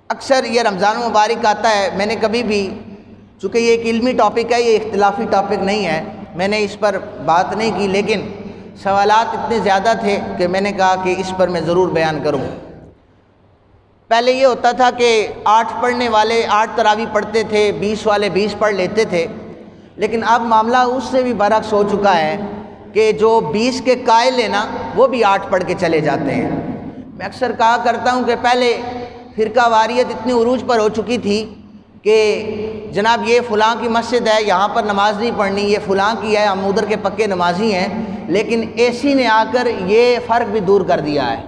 اکثر یہ رمضان مبارک آتا ہے، میں نے کبھی بھی، چونکہ یہ ایک علمی ٹاپک ہے، یہ اختلافی ٹاپک نہیں ہے، میں نے اس پر بات نہیں کی، لیکن سوالات اتنے زیادہ تھے کہ میں نے کہا کہ اس پر میں ضرور بیان کروں۔ پہلے یہ ہوتا تھا کہ 8 پڑھنے والے 8 تراویح پڑھتے تھے، 20 والے 20 پڑھ لیتے تھے، لیکن اب معاملہ اس سے بھی برعکس ہو چکا ہے کہ جو 20 کے قائل ہیں نا وہ بھی 8 پڑھ کے چلے جاتے ہیں۔ میں اکثر کہا کرتا ہوں کہ پہلے فرقہ واریت اتنی عروج پر ہو چکی تھی کہ جناب یہ فلاں کی مسجد ہے، یہاں پر نماز نہیں پڑھنی، یہ فلاں کی ہے، ہم ادھر کے پکے نمازی ہیں، لیکن اے سی نے آ کر یہ فرق بھی دور کر دیا ہے۔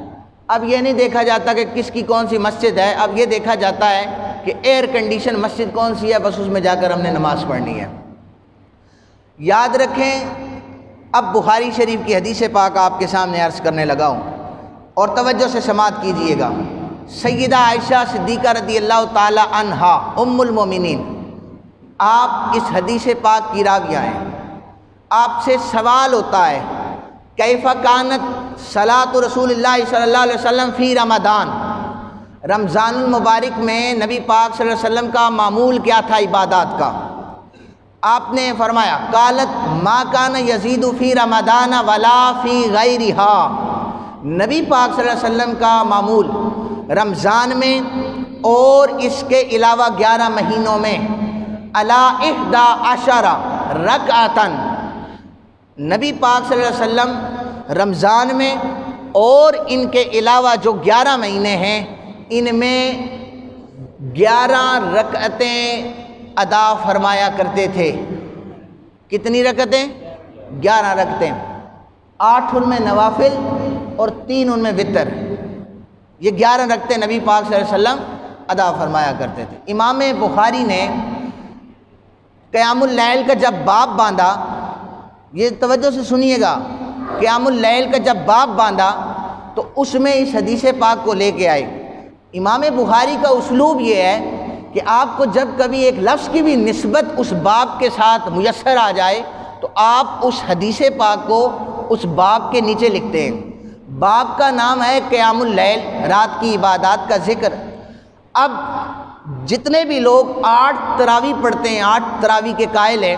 اب یہ نہیں دیکھا جاتا کہ کس کی کون سی مسجد ہے، اب یہ دیکھا جاتا ہے کہ ایئر کنڈیشن مسجد کون سی ہے، بس اس میں جا کر ہم نے نماز پڑھنی ہے۔ یاد رکھیں، اب بخاری شریف کی حدیث پاک آپ کے سامنے عرض کرنے لگا ہوں، اور توجہ سے سماعت کیجئے گا۔ سیدہ عائشہ صدیقہ رضی اللہ تعالی عنہا ام المومنین، آپ اس حدیث پاک کی راویہ ہیں۔ آپ سے سوال ہوتا ہے کیف کانت صلاۃ رسول اللہ صلی اللہ علیہ وسلم فی رمضان، رمضان المبارک میں نبی پاک صلی اللہ علیہ وسلم کا معمول کیا تھا عبادات کا؟ آپ نے فرمایا قالت ما کان یزید فی رمضان ولا فی غیرہا، نبی پاک صلی اللہ علیہ وسلم کا معمول رمضان میں اور اس کے علاوہ 11 مہینوں میں علی 11 رکعتن، نبی پاک صلی اللہ علیہ وسلم رمضان میں اور ان کے علاوہ جو 11 مہینے ہیں ان میں 11 رکعتیں ادا فرمایا کرتے تھے۔ کتنی رکعتیں؟ 11 رکعتیں، 8 ان میں نوافل اور 3 ان میں وتر، یہ 11 رکعتیں نبی پاک صلی اللہ علیہ وسلم ادا فرمایا کرتے تھے۔ امام بخاری نے قیام اللیل کا جب باب باندھا، یہ توجہ سے سنیے گا، قیام اللیل کا جب باب باندھا تو اس میں اس حدیث پاک کو لے کے آئے۔ امام بخاری کا اسلوب یہ ہے کہ آپ کو جب کبھی ایک لفظ کی بھی نسبت اس باب کے ساتھ میسر آ جائے تو آپ اس حدیث پاک کو اس باب کے نیچے لکھتے ہیں۔ باب کا نام ہے قیام اللیل، رات کی عبادات کا ذکر۔ اب جتنے بھی لوگ 8 تراویح پڑھتے ہیں، 8 تراویح کے قائل ہیں،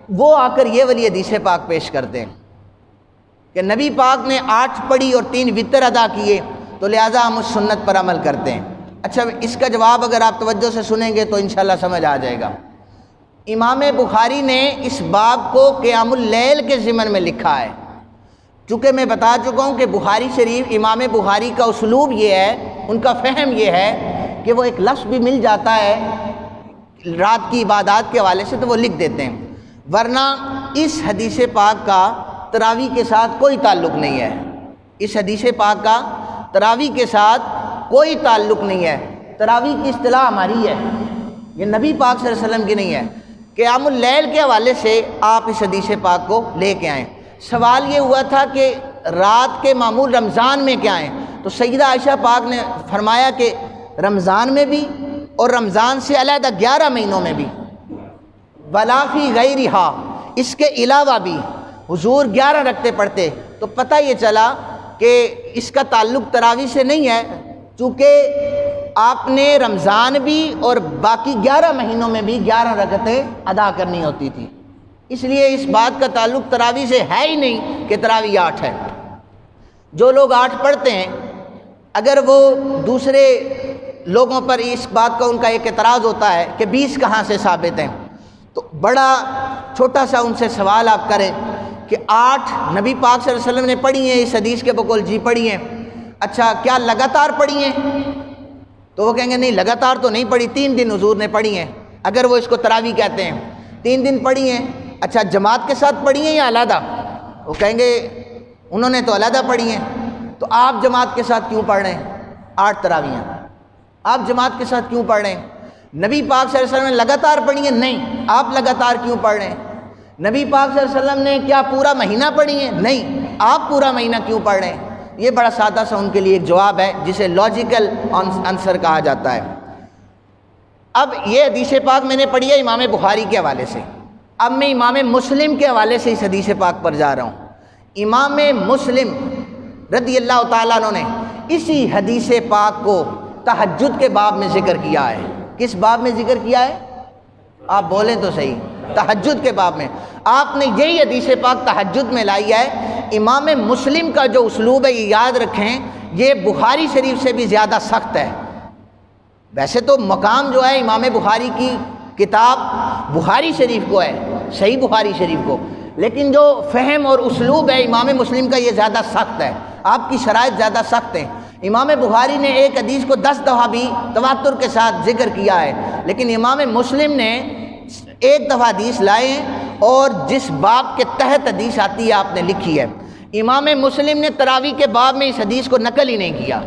وہ آ کر یہ والی حدیث پاک پیش کرتے ہیں کہ نبی پاک نے 8 پڑھی اور 3 وتر ادا کیے، تو لہٰذا ہم اس سنت پر عمل کرتے ہیں۔ اچھا، اس کا جواب اگر آپ توجہ سے سنیں گے تو انشاءاللہ سمجھ آ جائے گا۔ امام بخاری نے اس باب کو قیام اللیل کے ضمن میں لکھا ہے، چونکہ میں بتا چکا ہوں کہ بخاری شریف، امام بخاری کا اسلوب یہ ہے، ان کا فہم یہ ہے کہ وہ ایک لفظ بھی مل جاتا ہے رات کی عبادات کے حوالے سے تو وہ لکھ دیتے ہیں، ورنہ اس حدیث پاک کا تراویح کے ساتھ کوئی تعلق نہیں ہے۔ اس حدیث پاک کا تراویح کے ساتھ کوئی تعلق نہیں ہے۔ تراویح کی اصطلاح ہماری ہے، یہ نبی پاک صلی اللہ علیہ وسلم کی نہیں ہے۔ قیام اللیل کے حوالے سے آپ اس حدیث پاک کو لے کے آئیں۔ سوال یہ ہوا تھا کہ رات کے معمول رمضان میں کیا ہیں، تو سیدہ عائشہ پاک نے فرمایا کہ رمضان میں بھی اور رمضان سے علیحدہ 11 مہینوں میں بھی، ولا فی غیرہا، اس کے علاوہ بھی حضور 11 رکعتیں پڑھتے، تو پتہ یہ چلا کہ اس کا تعلق تراویح سے نہیں ہے، چونکہ آپ نے رمضان بھی اور باقی 11 مہینوں میں بھی 11 رکعتیں ادا کرنی ہوتی تھی، اس لیے اس بات کا تعلق تراویح سے ہے ہی نہیں کہ تراویح 8 ہے۔ جو لوگ 8 پڑھتے ہیں، اگر وہ دوسرے لوگوں پر اس بات کا ان کا ایک اعتراض ہوتا ہے کہ 20 کہاں سے ثابت ہیں، تو بڑا چھوٹا سا ان سے سوال آپ کریں کہ 8 نبی پاک صلی اللہ علیہ وسلم نے پڑھی ہیں اس حدیث کے بقول، جی پڑھی ہیں۔ اچھا، کیا لگاتار پڑھی ہیں؟ تو وہ کہیں گے نہیں، لگاتار تو نہیں پڑھی، 3 دن حضور نے پڑھی ہیں، اگر وہ اس کو تراویح کہتے ہیں، 3 دن پڑھی ہیں۔ اچھا، جماعت کے ساتھ پڑھی ہیں یا علیحدہ؟ وہ کہیں گے انہوں نے تو علیحدہ پڑھی ہیں، تو آپ جماعت کے ساتھ کیوں پڑھ رہے ہیں؟ 8 تراویحیں آپ جماعت کے ساتھ کیوں پڑھ رہے ہیں؟ نبی پاک صلی اللہ علیہ وسلم نے لگاتار پڑھی ہیں؟ نہیں، آپ لگاتار کیوں پڑھ رہے ہیں؟ نبی پاک صلی اللہ علیہ وسلم نے کیا پورا مہینہ پڑھی ہیں؟ نہیں، آپ پورا مہینہ کیوں پڑھ رہے ہیں؟ یہ بڑا سادہ سا ان کے لیے ایک جواب ہے جسے لاجیکل آنسر کہا جاتا ہے۔ اب یہ حدیث پاک میں نے پڑھی ہے امام بخاری کے حوالے سے، اب میں امام مسلم کے حوالے سے اس حدیث پاک پر جا رہا ہوں۔ امام مسلم رضی اللہ تعالیٰ عنہ نے اسی حدیث پاک کو تہجد کے باب میں ذکر کیا ہے۔ کس باب میں ذکر کیا ہے؟ آپ بولیں تو صحیح، تہجد کے باب میں۔ آپ نے یہی حدیث پاک تہجد میں لائی ہے۔ امام مسلم کا جو اسلوب ہے یہ یاد رکھیں، یہ بخاری شریف سے بھی زیادہ سخت ہے۔ ویسے تو مقام جو ہے امام بخاری کی کتاب بخاری شریف کو ہے، صحیح بخاری شریف کو، لیکن جو فہم اور اسلوب ہے امام مسلم کا یہ زیادہ سخت ہے، آپ کی شرائط زیادہ سخت ہیں۔ امام بخاری نے ایک حدیث کو 10 دفعہ بھی تواتر کے ساتھ ذکر کیا ہے، لیکن امام مسلم نے ایک دفعہ حدیث لائے اور جس باب کے تحت حدیث آتی ہے آپ نے لکھی ہے۔ امام مسلم نے تراویح کے باب میں اس حدیث کو نقل ہی نہیں کیا،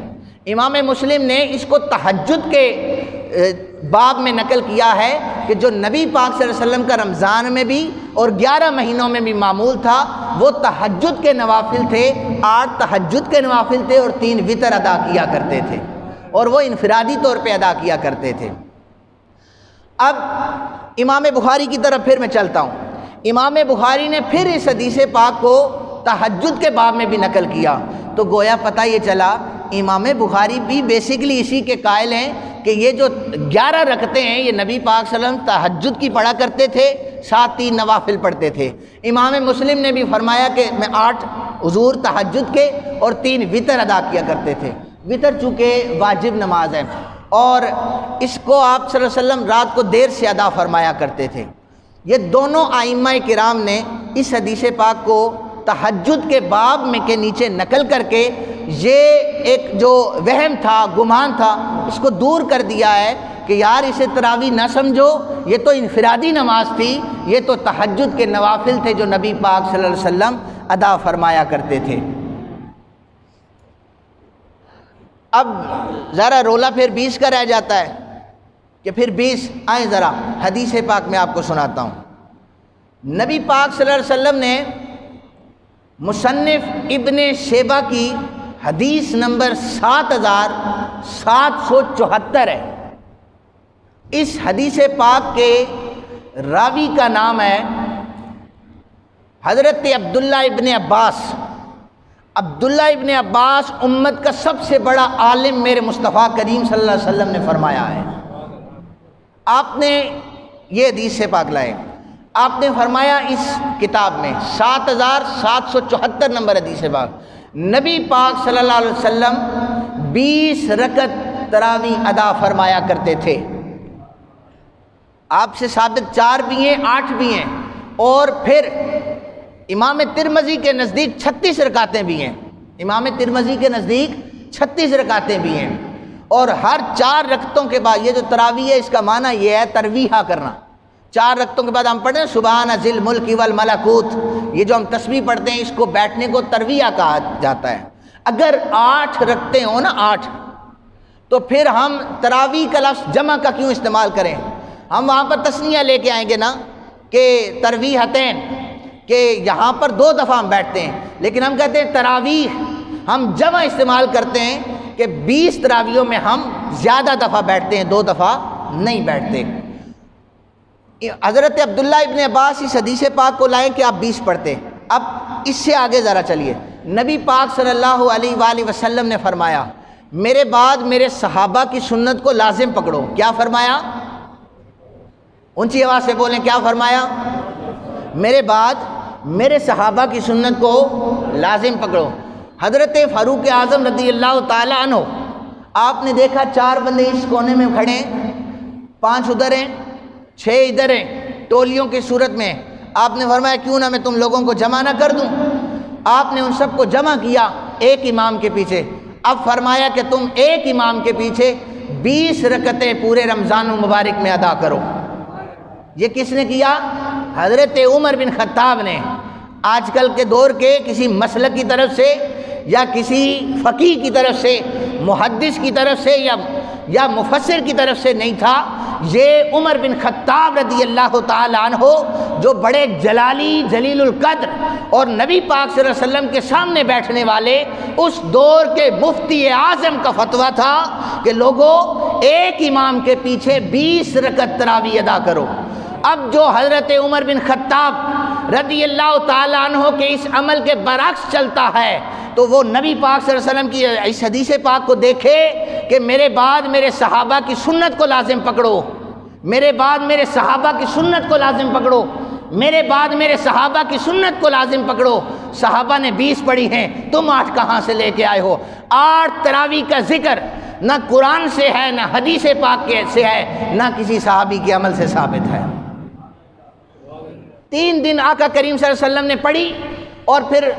امام مسلم نے اس کو تہجد کے باب میں نقل کیا ہے کہ جو نبی پاک صلی اللہ علیہ وسلم کا رمضان میں بھی اور 11 مہینوں میں بھی معمول تھا، وہ تہجد کے نوافل تھے، 8 تہجد کے نوافل تھے اور 3 وتر ادا کیا کرتے تھے، اور وہ انفرادی طور پہ ادا کیا کرتے تھے۔ اب امام بخاری کی طرف پھر میں چلتا ہوں۔ امام بخاری نے پھر اس حدیث پاک کو تہجد کے باب میں بھی نقل کیا، تو گویا پتہ یہ چلا امام بخاری بھی بیسیکلی اسی کے قائل ہیں کہ یہ جو 11 رکعتیں ہیں یہ نبی پاک صلی اللہ علیہ وسلم تہجد کی پڑھا کرتے تھے، ساتھ 3 نوافل پڑھتے تھے۔ امام مسلم نے بھی فرمایا کہ میں 8 حضور تہجد کے اور 3 وتر ادا کیا کرتے تھے۔ وتر چونکہ واجب نماز ہے اور اس کو آپ صلی اللہ علیہ وسلم رات کو دیر سے ادا فرمایا کرتے تھے۔ یہ دونوں ائمہ کرام نے اس حدیث پاک کو تہجد کے باب میں کے نیچے نقل کر کے یہ ایک جو وہم تھا، گمان تھا، اس کو دور کر دیا ہے کہ یار اسے تراویح نہ سمجھو، یہ تو انفرادی نماز تھی، یہ تو تہجد کے نوافل تھے جو نبی پاک صلی اللہ علیہ وسلم ادا فرمایا کرتے تھے۔ اب ذرا رولا پھر 20 کا رہ جاتا ہے کہ پھر 20 آئیں ذرا حدیث پاک میں آپ کو سناتا ہوں۔ نبی پاک صلی اللہ علیہ وسلم نے مصنف ابن شیبہ کی حدیث نمبر 7774 ہے، اس حدیث پاک کے راوی کا نام ہے حضرت عبداللہ ابن عباس۔ عبداللہ ابن عباس امت کا سب سے بڑا عالم میرے مصطفیٰ کریم صلی اللہ علیہ وسلم نے فرمایا ہے۔ آپ نے یہ حدیث سے پاک لائے، آپ نے فرمایا اس کتاب میں 7774 نمبر حدیث پاک، نبی پاک صلی اللہ علیہ وسلم 20 رکعت تراویح ادا فرمایا کرتے تھے۔ آپ سے ثابت 4 بھی ہیں، 8 بھی ہیں، اور پھر امام ترمذی کے نزدیک 36 رکعتیں بھی ہیں، امام ترمذی کے نزدیک 36 رکعتیں بھی ہیں، اور ہر 4 رکعتوں کے بعد، یہ جو تراویح ہے اس کا معنی یہ ہے ترویحہ کرنا۔ 4 رکعتوں کے بعد ہم پڑھتے ہیں سبحان ذی الملک والملکوت، یہ جو ہم تسبیح پڑھتے ہیں اس کو بیٹھنے کو ترویحہ کہا جاتا ہے۔ اگر 8 رکعتیں ہوں نا 8، تو پھر ہم تراویح کا لفظ جمع کا کیوں استعمال کریں؟ ہم وہاں پر تثنیہ لے کے آئیں گے نا کہ ترویحتین، کہ یہاں پر 2 دفعہ ہم بیٹھتے ہیں، لیکن ہم کہتے ہیں تراویح، ہم جمع استعمال کرتے ہیں کہ 20 تراویحوں میں ہم زیادہ دفعہ بیٹھتے ہیں، 2 دفعہ نہیں بیٹھتے۔ حضرت عبداللہ ابن عباس اس حدیث پاک کو لائیں کہ آپ 20 پڑھتے۔ اب اس سے آگے ذرا چلیے، نبی پاک صلی اللہ علیہ وآلہ وسلم نے فرمایا میرے بعد میرے صحابہ کی سنت کو لازم پکڑو۔ کیا فرمایا؟ اونچی آواز سے بولیں، کیا فرمایا؟ میرے بعد میرے صحابہ کی سنت کو لازم پکڑو۔ حضرت فاروق اعظم رضی اللہ تعالی عنہ، آپ نے دیکھا 4 بندے اس کونے میں کھڑے ہیں، 5 ادھر ہیں، 6 ادھر ہیں، ٹولیوں کی صورت میں۔ آپ نے فرمایا کیوں نہ میں تم لوگوں کو جمع نہ کر دوں؟ آپ نے ان سب کو جمع کیا ایک امام کے پیچھے۔ اب فرمایا کہ تم ایک امام کے پیچھے 20 رکعتیں پورے رمضان المبارک میں ادا کرو۔ یہ کس نے کیا؟ حضرت عمر بن خطاب نے۔ آج کل کے دور کے کسی مسلک کی طرف سے یا کسی فقیہ کی طرف سے، محدث کی طرف سے یا مفسر کی طرف سے نہیں تھا، یہ عمر بن خطاب رضی اللہ تعالی عنہ جو بڑے جلالی جلیل القدر اور نبی پاک صلی اللہ علیہ وسلم کے سامنے بیٹھنے والے اس دور کے مفتی اعظم کا فتویٰ تھا کہ لوگوں ایک امام کے پیچھے 20 رکعت تراویح ادا کرو۔ اب جو حضرت عمر بن خطاب رضی اللہ تعالیٰ عنہ کے اس عمل کے برعکس چلتا ہے تو وہ نبی پاک صلی اللہ علیہ وسلم کی اس حدیث پاک کو دیکھے کہ میرے بعد میرے صحابہ کی سنت کو لازم پکڑو، میرے بعد میرے صحابہ کی سنت کو لازم پکڑو، میرے بعد میرے صحابہ کی سنت کو لازم پکڑو۔ صحابہ نے 20 پڑھی ہیں، تم 8 کہاں سے لے کے آئے ہو؟ 8 تراویح کا ذکر نہ قرآن سے ہے، نہ حدیث پاک سے ہے، نہ کسی صحابی کے عمل سے ثابت ہے۔ 3 دن آقا کریم صلی اللہ علیہ وسلم نے پڑھی اور پھر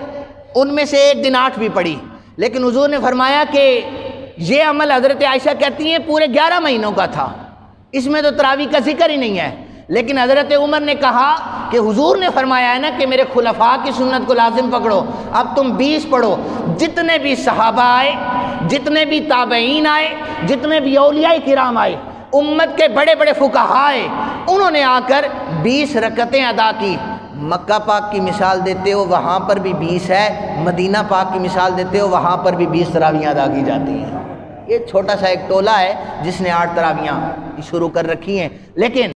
ان میں سے 1 دن 8 بھی پڑھی، لیکن حضور نے فرمایا کہ یہ عمل حضرت عائشہ کہتی ہیں پورے 11 مہینوں کا تھا، اس میں تو تراویح کا ذکر ہی نہیں ہے۔ لیکن حضرت عمر نے کہا کہ حضور نے فرمایا ہے نا کہ میرے خلفاء کی سنت کو لازم پکڑو، اب تم 20 پڑھو۔ جتنے بھی صحابہ آئے، جتنے بھی تابعین آئے، جتنے بھی اولیاء کرام آئے، امت کے بڑے بڑے فقہاء آئے، انہوں نے آ کر 20 رکعتیں ادا کی۔ مکہ پاک کی مثال دیتے ہو وہاں پر بھی 20 ہے، مدینہ پاک کی مثال دیتے ہو وہاں پر بھی 20 تراویحیں ادا کی جاتی ہیں۔ یہ چھوٹا سا ایک ٹولہ ہے جس نے 8 تراویحیں شروع کر رکھی ہیں، لیکن